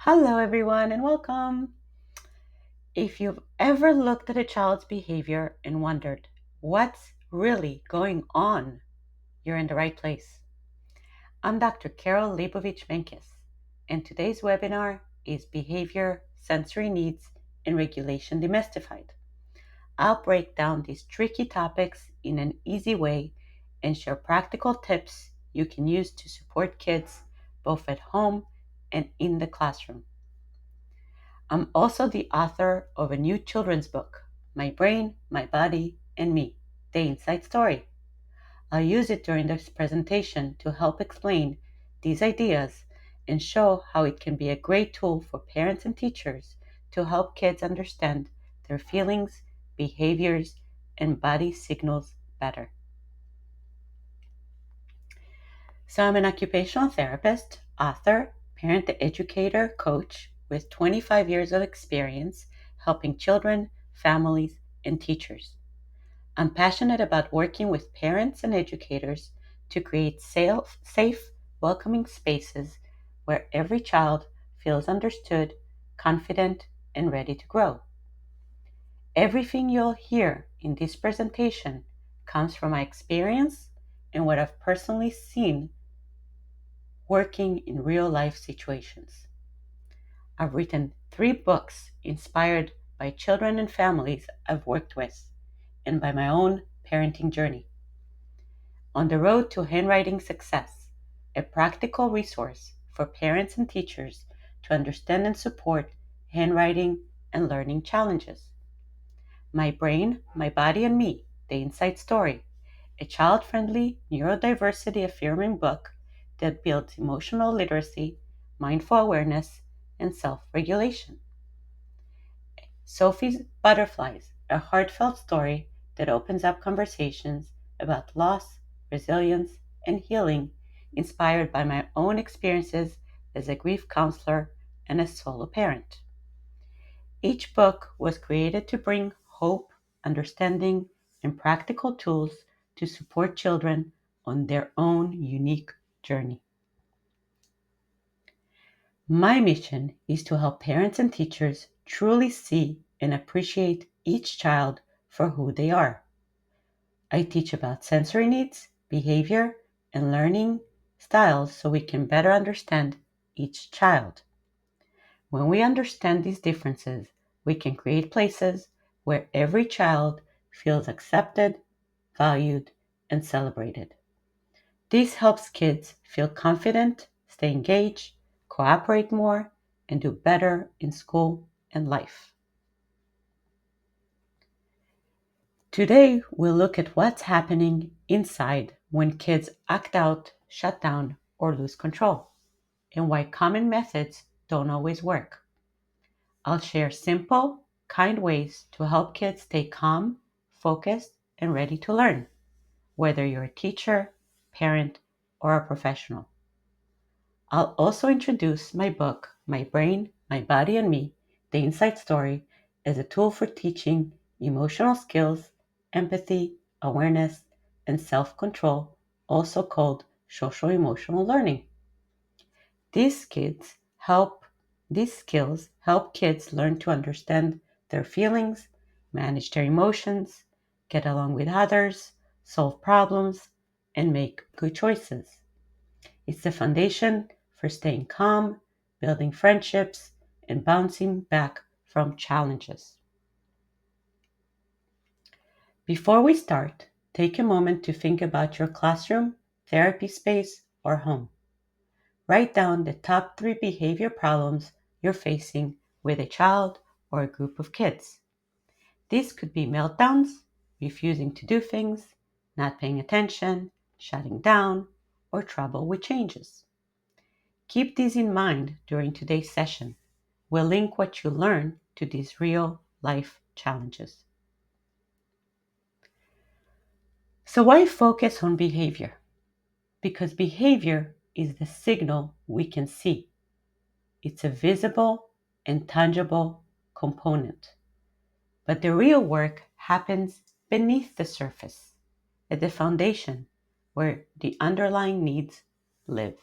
Hello, everyone, and welcome. If you've ever looked at a child's behavior and wondered what's really going on, you're in the right place. I'm Dr. Carol Leibovich-Menkes, and today's webinar is Behavior, Sensory Needs, and Regulation Demystified. I'll break down these tricky topics in an easy way and share practical tips you can use to support kids both at home and in the classroom. I'm also the author of a new children's book, My Brain, My Body, and Me, The Inside Story. I'll use it during this presentation to help explain these ideas and show how it can be a great tool for parents and teachers to help kids understand their feelings, behaviors, and body signals better. So I'm an occupational therapist, author, parent educator, coach with 25 years of experience helping children, families, and teachers. I'm passionate about working with parents and educators to create safe, welcoming spaces where every child feels understood, confident, and ready to grow. Everything you'll hear in this presentation comes from my experience and what I've personally seen working in real life situations. I've written 3 books inspired by children and families I've worked with and by my own parenting journey. On the Road to Handwriting Success, a practical resource for parents and teachers to understand and support handwriting and learning challenges. My Brain, My Body, and Me, The Inside Story, a child-friendly, neurodiversity affirming book that builds emotional literacy, mindful awareness, and self-regulation. Sophie's Butterflies, a heartfelt story that opens up conversations about loss, resilience, and healing, inspired by my own experiences as a grief counselor and a solo parent. Each book was created to bring hope, understanding, and practical tools to support children on their own unique journey. My mission is to help parents and teachers truly see and appreciate each child for who they are. I teach about sensory needs, behavior, and learning styles so we can better understand each child. When we understand these differences, we can create places where every child feels accepted, valued, and celebrated. This helps kids feel confident, stay engaged, cooperate more, and do better in school and life. Today, we'll look at what's happening inside when kids act out, shut down, or lose control, and why common methods don't always work. I'll share simple, kind ways to help kids stay calm, focused, and ready to learn, whether you're a teacher, parent, or a professional. I'll also introduce my book, My Brain, My Body, and Me, The Inside Story, as a tool for teaching emotional skills, empathy, awareness, and self-control, also called social emotional learning. These kids help these skills help kids learn to understand their feelings, manage their emotions, get along with others, solve problems, and make good choices. It's the foundation for staying calm, building friendships, and bouncing back from challenges. Before we start, take a moment to think about your classroom, therapy space, or home. Write down the top 3 behavior problems you're facing with a child or a group of kids. These could be meltdowns, refusing to do things, not paying attention, shutting down, or trouble with changes. Keep these in mind during today's session. We'll link what you learn to these real life challenges. So why focus on behavior? Because behavior is the signal we can see. It's a visible and tangible component. But the real work happens beneath the surface, at the foundation where the underlying needs live.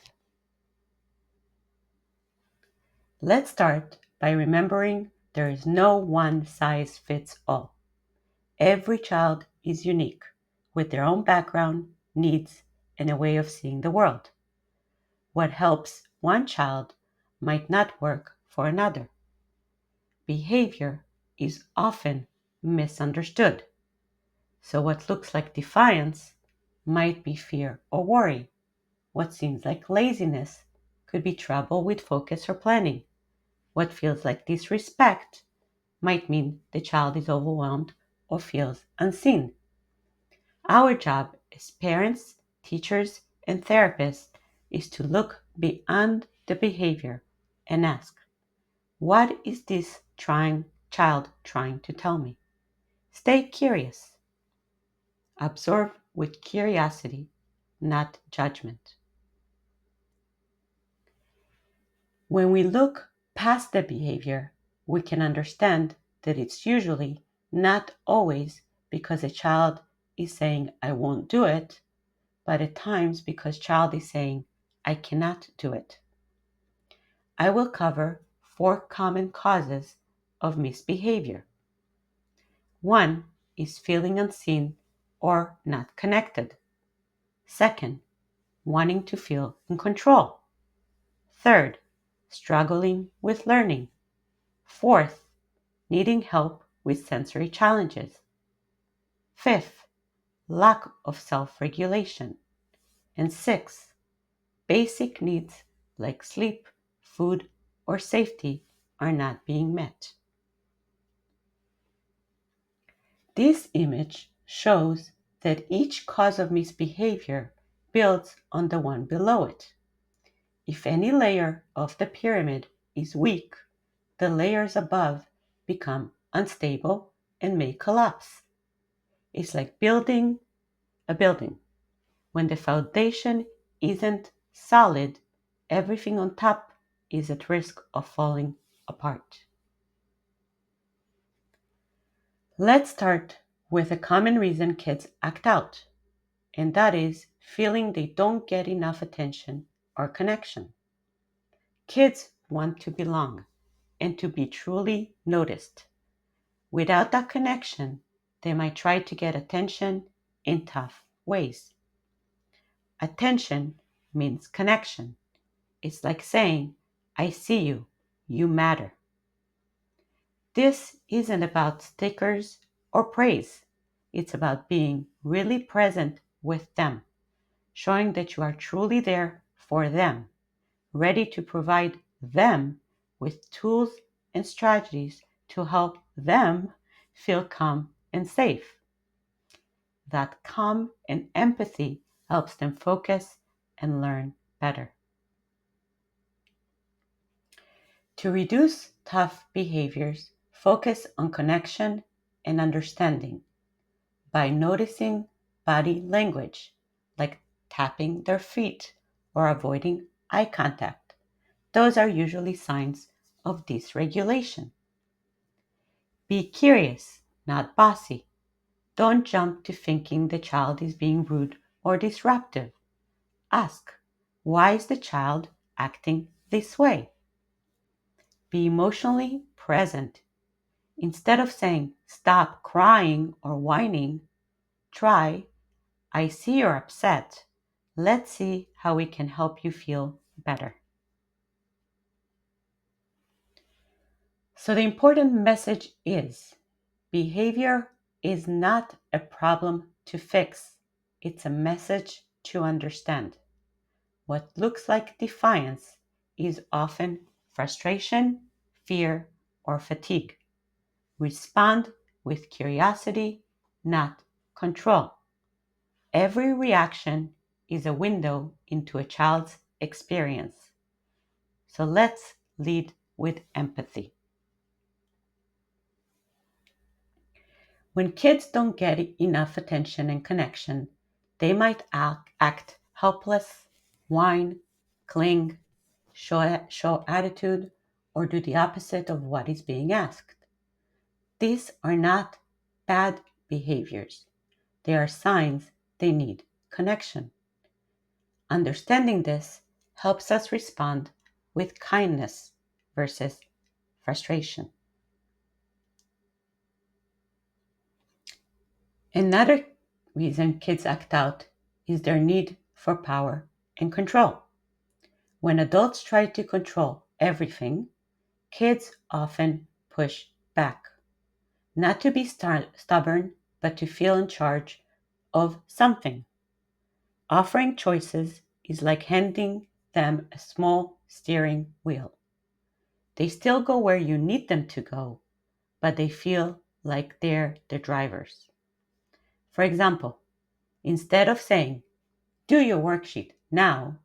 Let's start by remembering there is no one size fits all. Every child is unique, with their own background, needs, and a way of seeing the world. What helps one child might not work for another. Behavior is often misunderstood. So what looks like defiance might be fear or worry. What seems like laziness could be trouble with focus or planning. What feels like disrespect might mean the child is overwhelmed or feels unseen. Our job as parents, teachers, and therapists is to look beyond the behavior and ask, what is this child trying to tell me? Stay curious. Observe with curiosity, not judgment. When we look past the behavior, we can understand that it's usually not always because a child is saying, I won't do it, but at times because child is saying, I cannot do it. I will cover 4 common causes of misbehavior. 1 is feeling unseen or not connected. 2nd, wanting to feel in control. 3rd, struggling with learning. 4th, needing help with sensory challenges. 5th, lack of self-regulation. And 6th, basic needs like sleep, food, or safety are not being met. This image shows that each cause of misbehavior builds on the one below it. If any layer of the pyramid is weak, the layers above become unstable and may collapse. It's like building a building. When the foundation isn't solid, everything on top is at risk of falling apart. Let's start with a common reason kids act out, and that is feeling they don't get enough attention or connection. Kids want to belong and to be truly noticed. Without that connection, they might try to get attention in tough ways. Attention means connection. It's like saying, I see you, you matter. This isn't about stickers or praise. It's about being really present with them, showing that you are truly there for them, ready to provide them with tools and strategies to help them feel calm and safe. That calm and empathy helps them focus and learn better. To reduce tough behaviors, focus on connection and understanding by noticing body language, like tapping their feet or avoiding eye contact. Those are usually signs of dysregulation. Be curious, not bossy. Don't jump to thinking the child is being rude or disruptive. Ask, why is the child acting this way? Be emotionally present. Instead of saying, stop crying or whining, try, I see you're upset. Let's see how we can help you feel better. So the important message is, behavior is not a problem to fix. It's a message to understand. What looks like defiance is often frustration, fear, or fatigue. Respond with curiosity, not control. Every reaction is a window into a child's experience. So let's lead with empathy. When kids don't get enough attention and connection, they might act helpless, whine, cling, show attitude, or do the opposite of what is being asked. These are not bad behaviors. They are signs they need connection. Understanding this helps us respond with kindness versus frustration. Another reason kids act out is their need for power and control. When adults try to control everything, kids often push back. Not to be stubborn, but to feel in charge of something. Offering choices is like handing them a small steering wheel. They still go where you need them to go, but they feel like they're the drivers. For example, instead of saying, "Do your worksheet now,"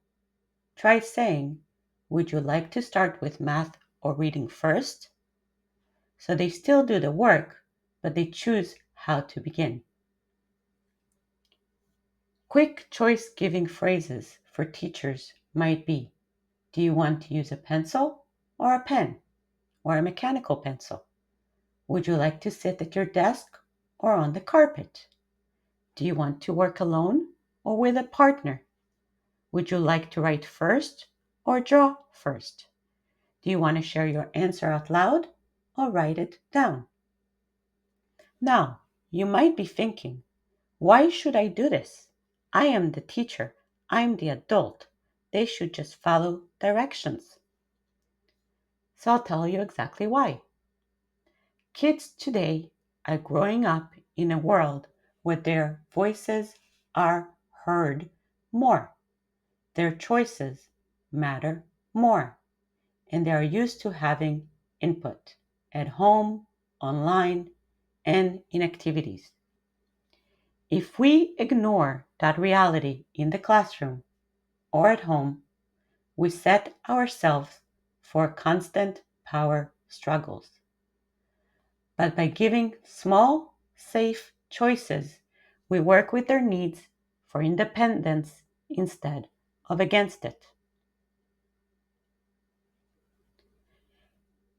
try saying, "Would you like to start with math or reading first?" So they still do the work, but they choose how to begin. Quick choice giving phrases for teachers might be, "Do you want to use a pencil or a pen or a mechanical pencil? Would you like to sit at your desk or on the carpet? Do you want to work alone or with a partner? Would you like to write first or draw first? Do you want to share your answer out loud or write it down?" Now, you might be thinking, why should I do this? I am the teacher. I'm the adult. They should just follow directions. So I'll tell you exactly why. Kids today are growing up in a world where their voices are heard more. Their choices matter more. And they are used to having input at home, online, and in activities. If we ignore that reality in the classroom or at home, we set ourselves for constant power struggles. But by giving small, safe choices, we work with their needs for independence instead of against it.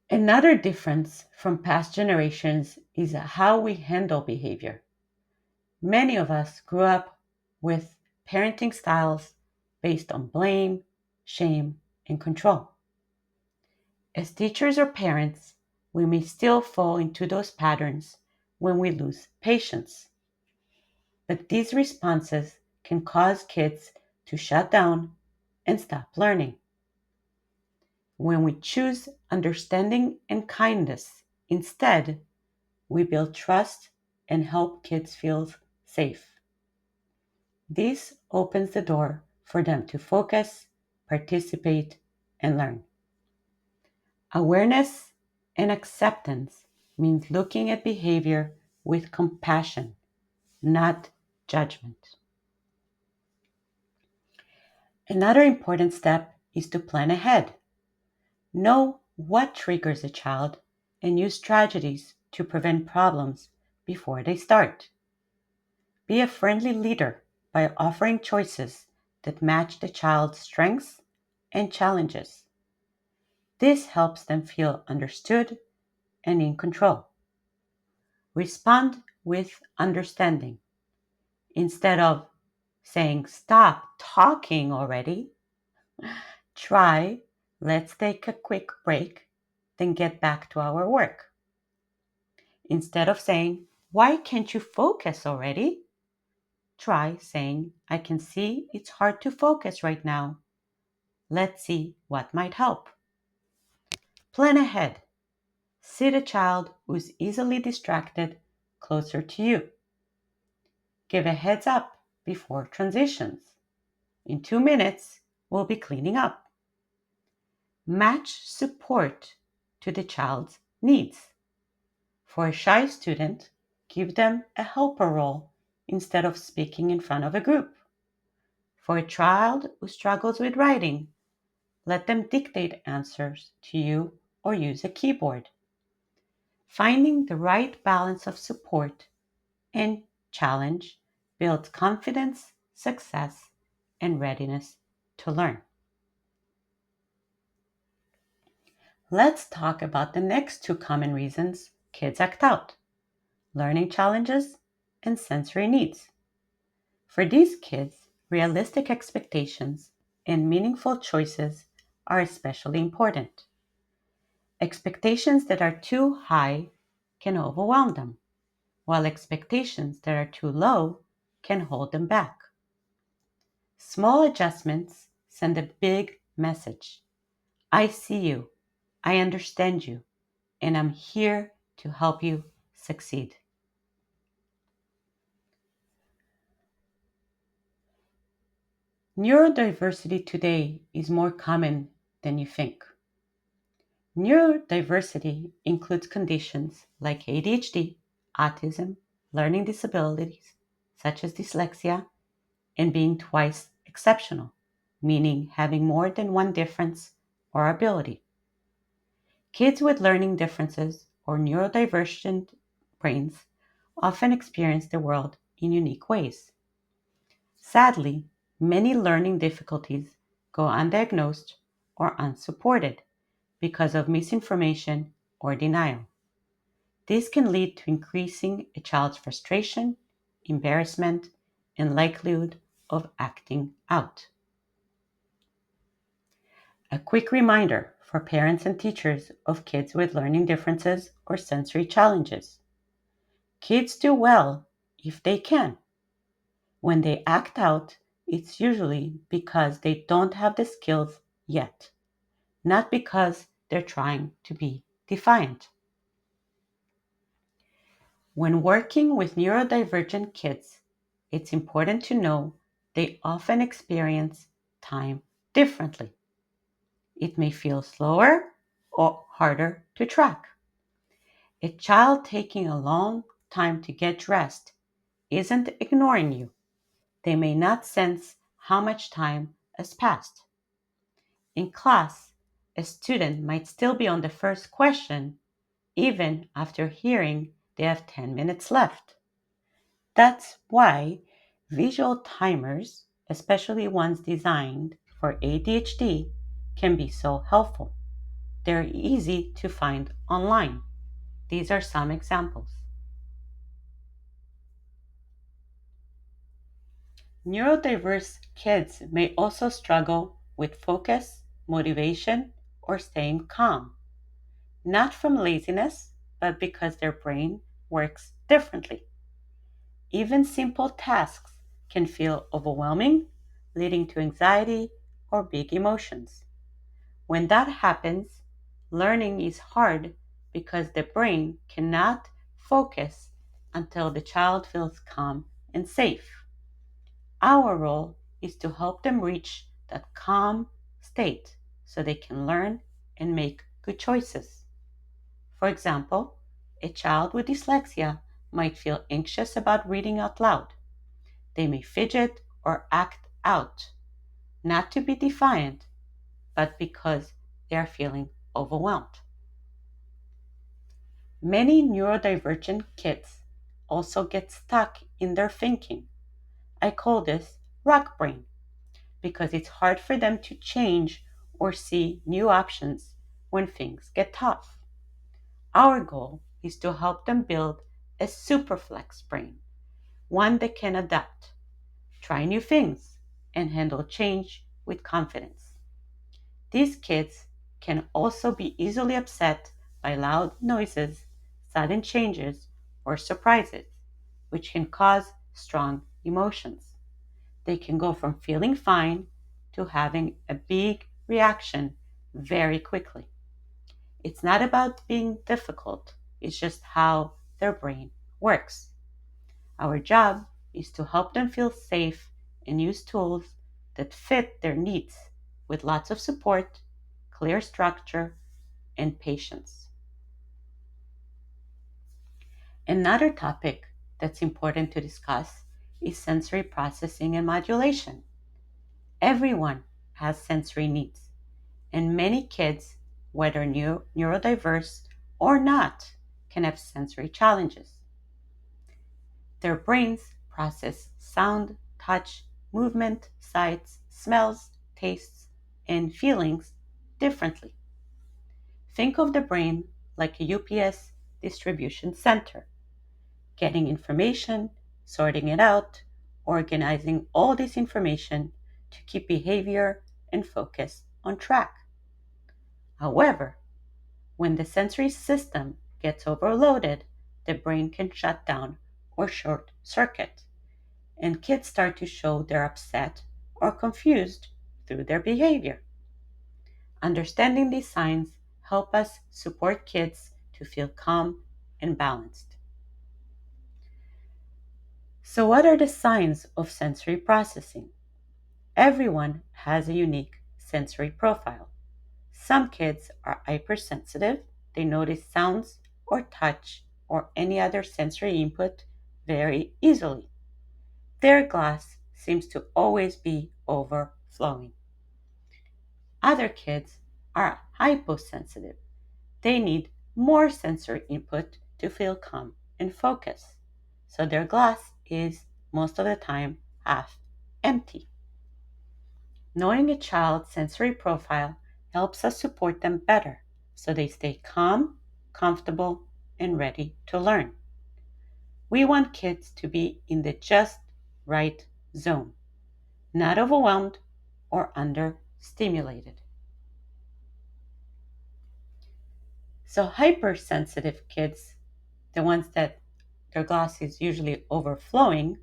Another difference from past generations is how we handle behavior. Many of us grew up with parenting styles based on blame, shame, and control. As teachers or parents, we may still fall into those patterns when we lose patience. But these responses can cause kids to shut down and stop learning. When we choose understanding and kindness instead, we build trust and help kids feel safe. This opens the door for them to focus, participate, and learn. Awareness and acceptance means looking at behavior with compassion, not judgment. Another important step is to plan ahead. Know what triggers a child and use strategies to prevent problems before they start. Be a friendly leader by offering choices that match the child's strengths and challenges. This helps them feel understood and in control. Respond with understanding. Instead of saying, "Stop talking already," try, "Let's take a quick break, then get back to our work." Instead of saying, "Why can't you focus already?" try saying, "I can see it's hard to focus right now. Let's see what might help." Plan ahead. Sit a child who's easily distracted closer to you. Give a heads up before transitions. In 2 minutes, we'll be cleaning up. Match support to the child's needs. For a shy student, give them a helper role instead of speaking in front of a group. For a child who struggles with writing, let them dictate answers to you or use a keyboard. Finding the right balance of support and challenge builds confidence, success, and readiness to learn. Let's talk about the next two common reasons kids act out: learning challenges and sensory needs. For these kids, realistic expectations and meaningful choices are especially important. Expectations that are too high can overwhelm them, while expectations that are too low can hold them back. Small adjustments send a big message. I see you, I understand you, and I'm here to help you succeed. Neurodiversity today is more common than you think. Neurodiversity includes conditions like ADHD, autism, learning disabilities, such as dyslexia, and being twice exceptional, meaning having more than one difference or ability. Kids with learning differences or neurodivergent brains often experience the world in unique ways. Sadly, many learning difficulties go undiagnosed or unsupported because of misinformation or denial. This can lead to increasing a child's frustration, embarrassment, and likelihood of acting out. A quick reminder for parents and teachers of kids with learning differences or sensory challenges. Kids do well if they can. When they act out, it's usually because they don't have the skills yet, not because they're trying to be defiant. When working with neurodivergent kids, it's important to know they often experience time differently. It may feel slower or harder to track. A child taking a long time to get dressed isn't ignoring you. They may not sense how much time has passed. In class, a student might still be on the first question even after hearing they have 10 minutes left. That's why visual timers, especially ones designed for ADHD, can be so helpful. They're easy to find online. These are some examples. Neurodiverse kids may also struggle with focus, motivation, or staying calm, not from laziness, but because their brain works differently. Even simple tasks can feel overwhelming, leading to anxiety or big emotions. When that happens, learning is hard because the brain cannot focus until the child feels calm and safe. Our role is to help them reach that calm state so they can learn and make good choices. For example, a child with dyslexia might feel anxious about reading out loud. They may fidget or act out, not to be defiant, but because they are feeling overwhelmed. Many neurodivergent kids also get stuck in their thinking. I call this rock brain because it's hard for them to change or see new options when things get tough. Our goal is to help them build a superflex brain, one that can adapt, try new things, and handle change with confidence. These kids can also be easily upset by loud noises, sudden changes, or surprises, which can cause strong emotions. They can go from feeling fine to having a big reaction very quickly. It's not about being difficult, it's just how their brain works. Our job is to help them feel safe and use tools that fit their needs with lots of support, clear structure, and patience. Another topic that's important to discuss is sensory processing and modulation. Everyone has sensory needs, and many kids, whether neurodiverse or not, can have sensory challenges. Their brains process sound, touch, movement, sights, smells, tastes, and feelings differently. Think of the brain like a UPS distribution center, getting information, sorting it out, organizing all this information to keep behavior and focus on track. However, When the sensory system gets overloaded, the brain can shut down or short circuit, and kids start to show they're upset or confused through their behavior. Understanding these signs help us support kids to feel calm and balanced. So what are the signs of sensory processing? Everyone has a unique sensory profile. Some kids are hypersensitive. They notice sounds or touch or any other sensory input very easily. Their glass seems to always be overflowing. Other kids are hyposensitive. They need more sensory input to feel calm and focus. So their glass is most of the time half empty. Knowing a child's sensory profile helps us support them better so they stay calm, comfortable, and ready to learn. We want kids to be in the just right zone, not overwhelmed or understimulated. So, hypersensitive kids, the ones that their glass is usually overflowing,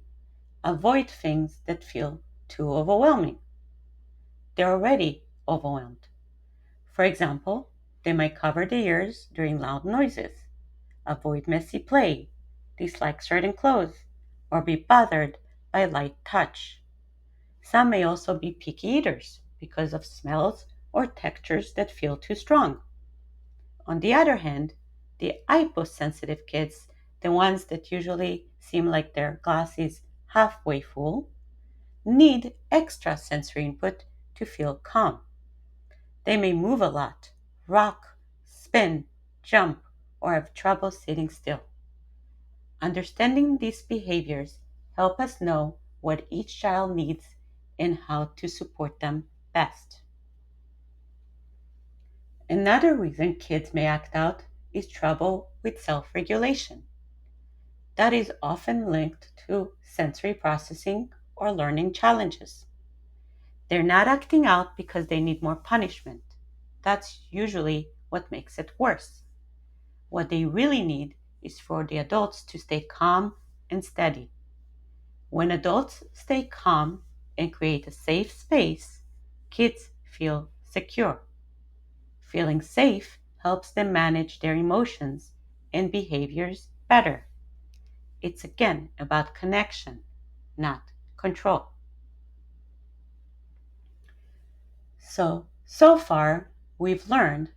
avoid things that feel too overwhelming. They're already overwhelmed. For example, they might cover their ears during loud noises, avoid messy play, dislike certain clothes, or be bothered by light touch. Some may also be picky eaters because of smells or textures that feel too strong. On the other hand, the hyposensitive kids, the ones that usually seem like their glass is halfway full, need extra sensory input to feel calm. They may move a lot, rock, spin, jump, or have trouble sitting still. Understanding these behaviors help us know what each child needs and how to support them best. Another reason kids may act out is trouble with self-regulation. That is often linked to sensory processing or learning challenges. They're not acting out because they need more punishment. That's usually what makes it worse. What they really need is for the adults to stay calm and steady. When adults stay calm and create a safe space, kids feel secure. Feeling safe helps them manage their emotions and behaviors better. It's again about connection, not control. So far, we've learned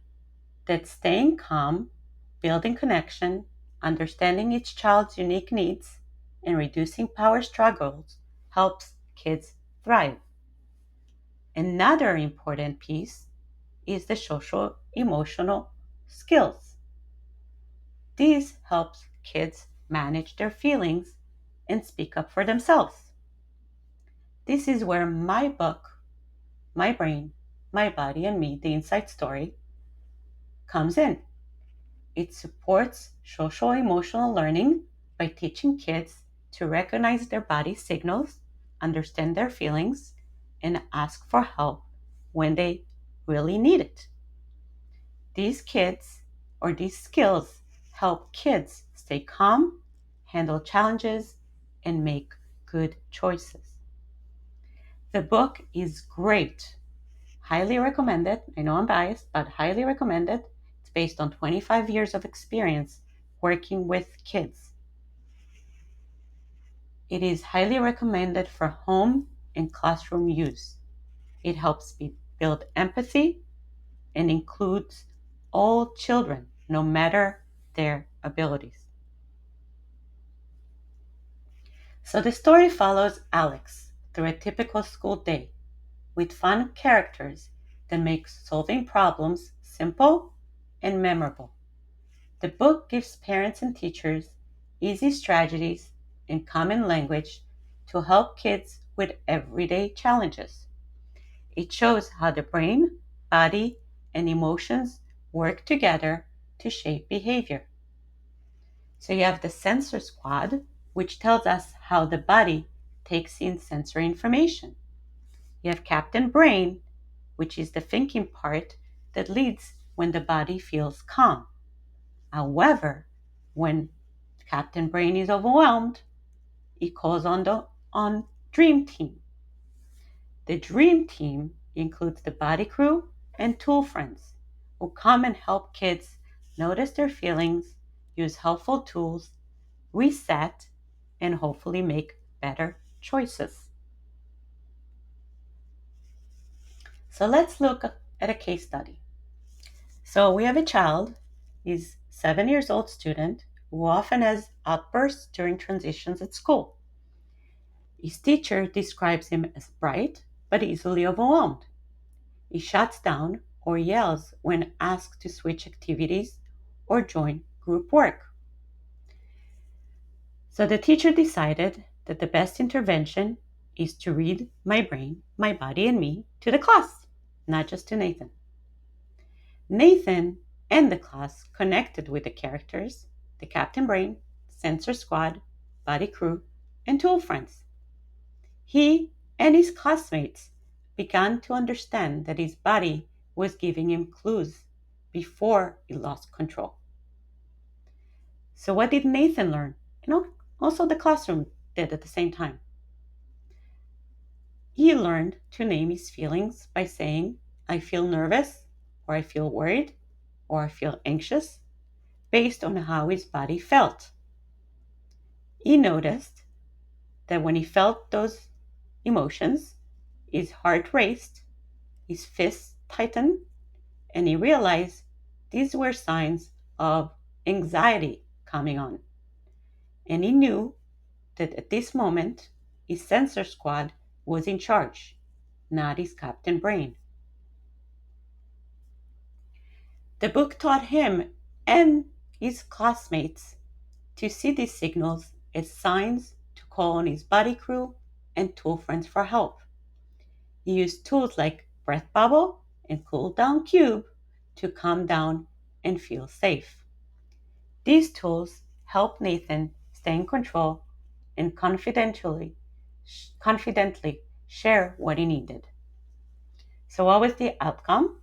that staying calm, building connection, understanding each child's unique needs, and reducing power struggles helps kids thrive. Another important piece is the social emotional skills. These helps kids manage their feelings and speak up for themselves. This is where my book, My Brain, My Body and Me, The Inside Story, comes in. It supports social emotional learning by teaching kids to recognize their body signals, understand their feelings, and ask for help when they really need it. These skills help kids stay calm, handle challenges, and make good choices. The book is great. Highly recommended. I know I'm biased, but highly recommended. It's based on 25 years of experience working with kids. It is highly recommended for home and classroom use. It helps build empathy and includes all children, no matter their abilities. So the story follows Alex through a typical school day with fun characters that make solving problems simple and memorable. The book gives parents and teachers easy strategies and common language to help kids with everyday challenges. It shows how the brain, body, and emotions work together to shape behavior. So you have the sensor squad, which tells us how the body takes in sensory information. You have Captain Brain, which is the thinking part that leads when the body feels calm. However, when Captain Brain is overwhelmed, he calls on the Dream Team. The Dream Team includes the body crew and tool friends who come and help kids notice their feelings, use helpful tools, reset, and hopefully make better choices. So let's look at a case study. So we have a child, he's 7 years old student who often has outbursts during transitions at school. His teacher describes him as bright but easily overwhelmed. He shuts down or yells when asked to switch activities or join group work. So the teacher decided that the best intervention is to read My Brain, My Body, and Me to the class, not just to Nathan. Nathan and the class connected with the characters, the Captain Brain, Sensor Squad, Body Crew, and Tool Friends. He and his classmates began to understand that his body was giving him clues before he lost control. So what did Nathan learn? Also the classroom did at the same time. He learned to name his feelings by saying, I feel nervous, or I feel worried, or I feel anxious, based on how his body felt. He noticed that when he felt those emotions, his heart raced, his fists tightened, and he realized these were signs of anxiety coming on. And he knew that at this moment, his sensor squad was in charge, not his Captain Brain. The book taught him and his classmates to see these signals as signs to call on his body crew and tool friends for help. He used tools like breath bubble and cool down cube to calm down and feel safe. These tools help Nathan stay in control and confidently share what he needed. So what was the outcome?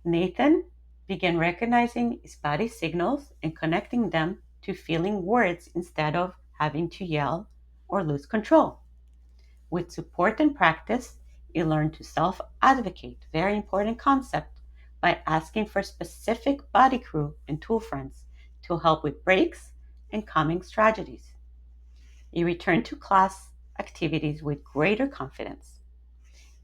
Nathan began recognizing his body signals and connecting them to feeling words instead of having to yell or lose control. With support and practice, he learned to self-advocate, very important concept, by asking for specific body crew and tool friends to help with breaks and calming strategies. He returned to class activities with greater confidence.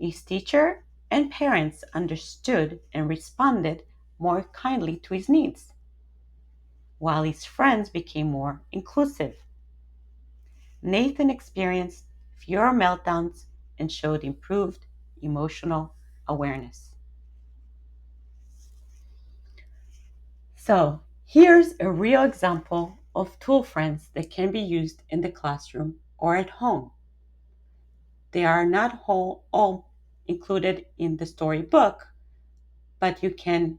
His teacher and parents understood and responded more kindly to his needs, while his friends became more inclusive. Nathan experienced fewer meltdowns and showed improved emotional awareness. So, here's a real example of tool friends that can be used in the classroom or at home. They are not all included in the storybook, but you can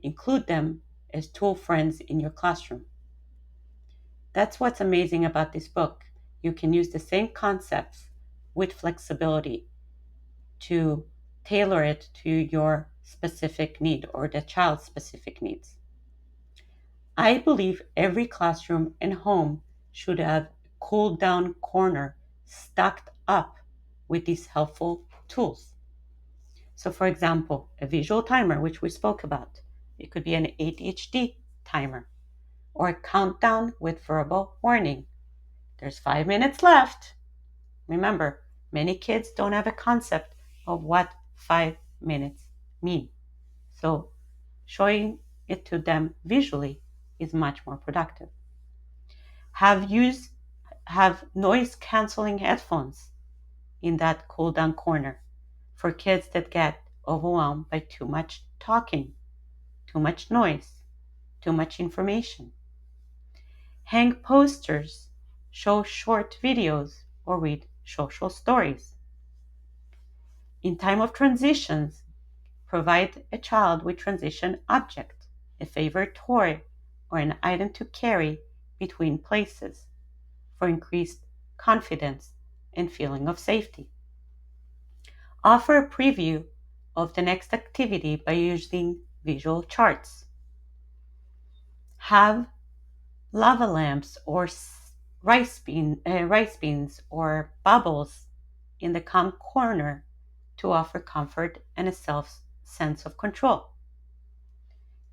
include them as tool friends in your classroom. That's what's amazing about this book. You can use the same concepts with flexibility to tailor it to your specific need or the child's specific needs. I believe every classroom and home should have a cool down corner stocked up with these helpful tools. So for example, a visual timer, which we spoke about. It could be an ADHD timer or a countdown with verbal warning. There's 5 minutes left. Remember, many kids don't have a concept of what 5 minutes mean. So showing it to them visually is much more productive. Have noise canceling headphones in that cool down corner for kids that get overwhelmed by too much talking, too much noise, too much information. Hang posters, show short videos, or read social stories. In time of transitions, provide a child with transition object, a favorite toy, or an item to carry between places for increased confidence and feeling of safety. Offer a preview of the next activity by using visual charts. Have lava lamps or rice beans or bubbles in the calm corner to offer comfort and a self sense of control.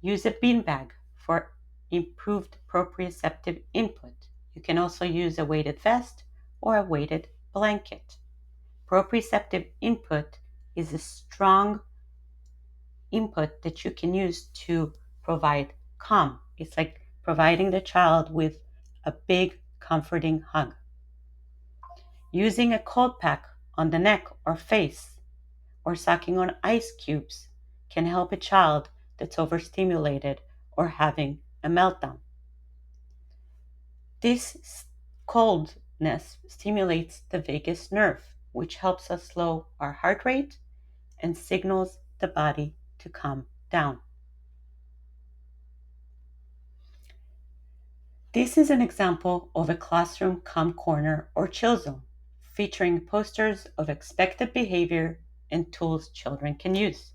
Use a beanbag for improved proprioceptive input. You can also use a weighted vest or a weighted blanket. Proprioceptive input is a strong input that you can use to provide calm. It's like providing the child with a big, comforting hug. Using a cold pack on the neck or face or sucking on ice cubes can help a child that's overstimulated or having a meltdown. This coldness stimulates the vagus nerve, which helps us slow our heart rate and signals the body to calm down. This is an example of a classroom calm corner or chill zone, featuring posters of expected behavior and tools children can use.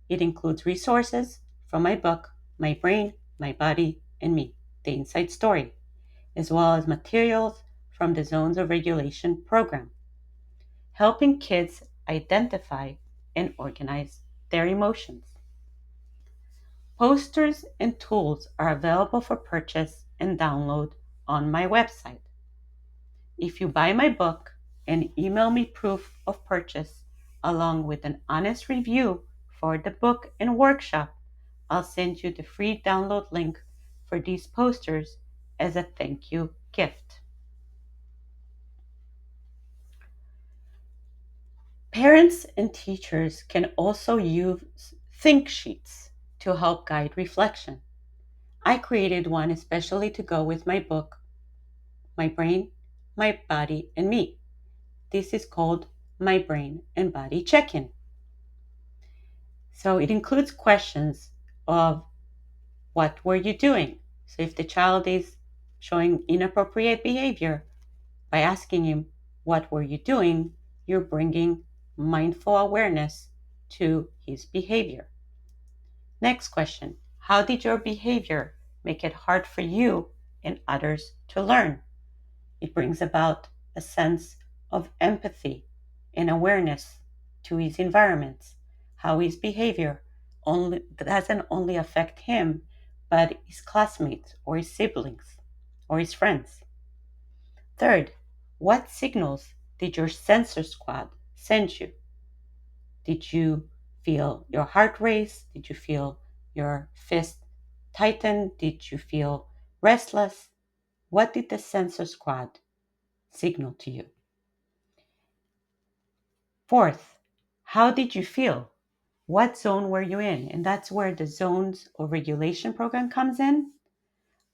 It includes resources from my book, My Brain, My Body, and Me, The Inside Story, as well as materials from the Zones of Regulation program, helping kids identify and organize their emotions. Posters and tools are available for purchase and download on my website. If you buy my book and email me proof of purchase along with an honest review for the book and workshop, I'll send you the free download link for these posters as a thank you gift. Parents and teachers can also use think sheets to help guide reflection. I created one especially to go with my book, My Brain, My Body, and Me. This is called My Brain and Body Check-in. So it includes questions of what were you doing? So if the child is showing inappropriate behavior, by asking him, what were you doing? You're bringing mindful awareness to his behavior. Next question, how did your behavior make it hard for you and others to learn? It brings about a sense of empathy and awareness to his environments, how his behavior doesn't only affect him, but his classmates or his siblings or his friends. Third, what signals did your sensor squad send you? Did you feel your heart race? Did you feel your fist tighten? Did you feel restless? What did the sensor squad signal to you? Fourth, how did you feel? What zone were you in? And that's where the zones of regulation program comes in.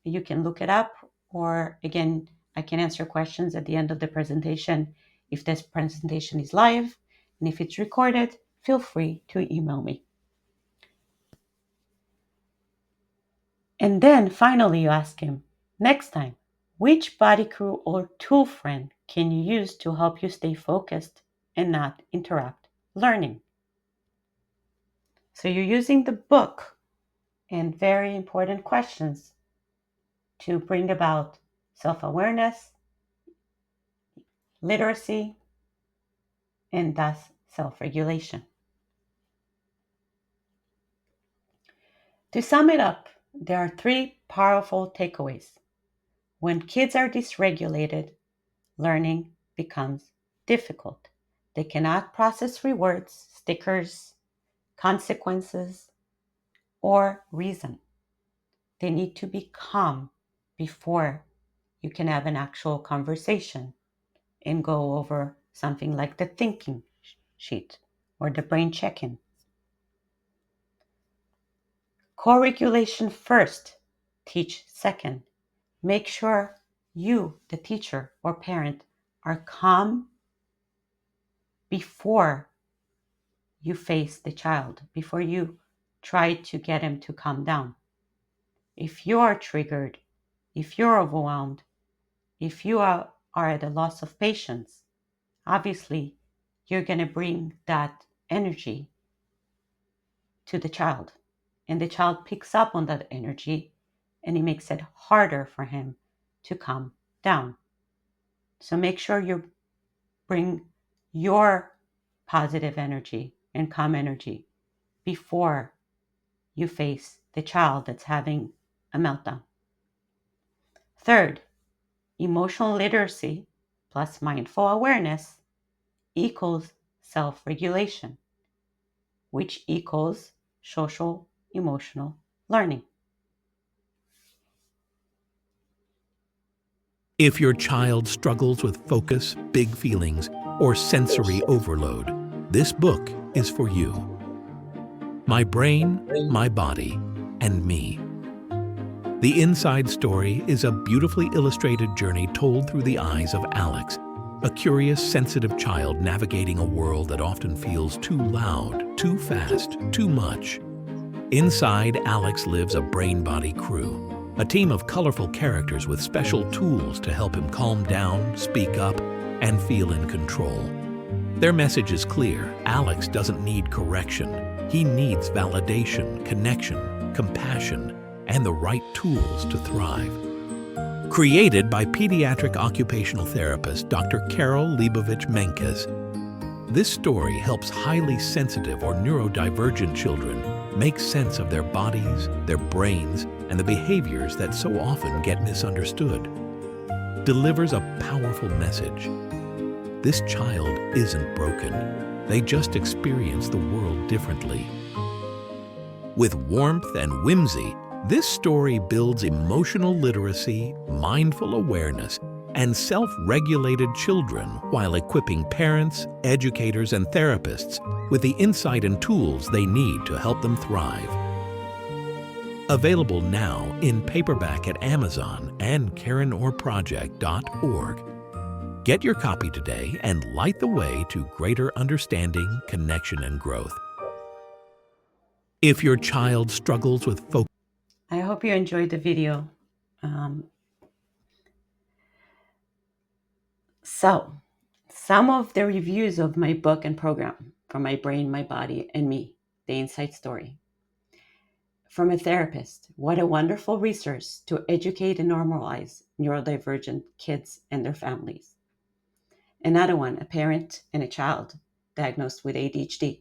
You can look it up, or again, I can answer questions at the end of the presentation if this presentation is live. And if it's recorded, feel free to email me. And then finally, you ask him, next time, which body crew or tool friend can you use to help you stay focused and not interrupt learning? So you're using the book and very important questions to bring about self-awareness, literacy, and thus self-regulation. To sum it up, there are three powerful takeaways. When kids are dysregulated, learning becomes difficult. They cannot process rewards, stickers, consequences, or reason. They need to be calm before you can have an actual conversation and go over something like the thinking sheet or the brain check-in. Co-regulation first, teach second. Make sure you, the teacher or parent, are calm before you face the child, before you try to get him to calm down. If you are triggered, if you're overwhelmed, if you are at a loss of patience, obviously you're going to bring that energy to the child. and the child picks up on that energy, and it makes it harder for him to calm down. So make sure you bring your positive energy and calm energy before you face the child that's having a meltdown. Third, emotional literacy plus mindful awareness equals self-regulation, which equals social emotional learning. If your child struggles with focus, big feelings, or sensory overload, this book is for you. My Brain, My Body, and Me. The Inside Story is a beautifully illustrated journey told through the eyes of Alex, a curious, sensitive child navigating a world that often feels too loud, too fast, too much. Inside Alex lives a brain-body crew, a team of colorful characters with special tools to help him calm down, speak up, and feel in control. Their message is clear: Alex doesn't need correction. He needs validation, connection, compassion, and the right tools to thrive. Created by pediatric occupational therapist Dr. Carol Leibovich-Menkes, this story helps highly sensitive or neurodivergent children make sense of their bodies, their brains, and the behaviors that so often get misunderstood. Delivers a powerful message. This child isn't broken. They just experience the world differently. With warmth and whimsy, this story builds emotional literacy, mindful awareness, and self-regulated children while equipping parents, educators, and therapists with the insight and tools they need to help them thrive. Available now in paperback at Amazon and KarenOrProject.org. Get your copy today and light the way to greater understanding, connection, and growth. If your child struggles with focus, I hope you enjoyed the video. So, some of the reviews of my book and program from My Brain, My Body, and Me, The Inside Story. From a therapist, what a wonderful resource to educate and normalize neurodivergent kids and their families. Another one, a parent and a child diagnosed with ADHD.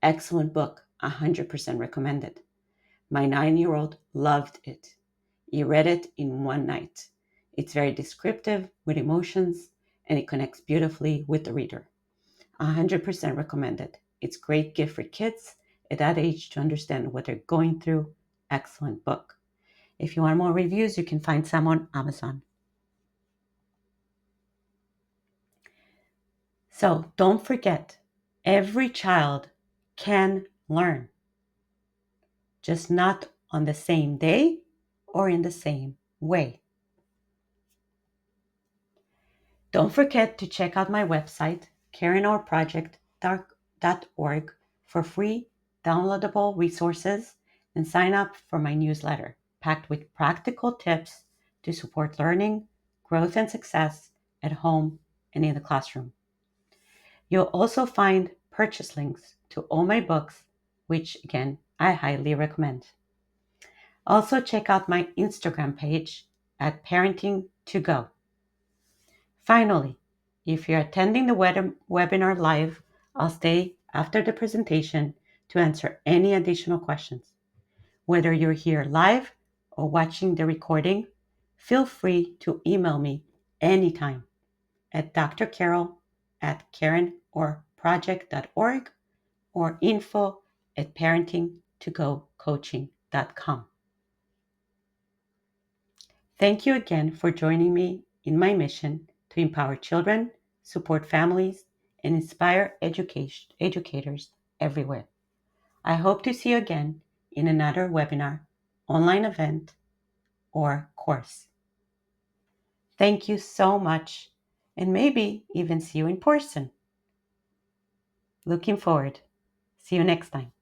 Excellent book, 100% recommended. My 9-year-old loved it. He read it in one night. It's very descriptive with emotions, and it connects beautifully with the reader. 100% recommended. It's a great gift for kids at that age to understand what they're going through. Excellent book. If you want more reviews, you can find some on Amazon. So don't forget, every child can learn, just not on the same day or in the same way. Don't forget to check out my website, KarenOrProject.org, for free downloadable resources and sign up for my newsletter, packed with practical tips to support learning, growth, and success at home and in the classroom. You'll also find purchase links to all my books, which again, I highly recommend. Also check out my Instagram page at Parenting2Go. Finally, if you're attending the webinar live, I'll stay after the presentation to answer any additional questions. Whether you're here live or watching the recording, feel free to email me anytime at drcarol@karenorproject.org or info@parenting2gocoaching.com. Thank you again for joining me in my mission to empower children, support families, and inspire educators everywhere. I hope to see you again in another webinar, online event, or course. Thank you so much, and maybe even see you in person. Looking forward. See you next time.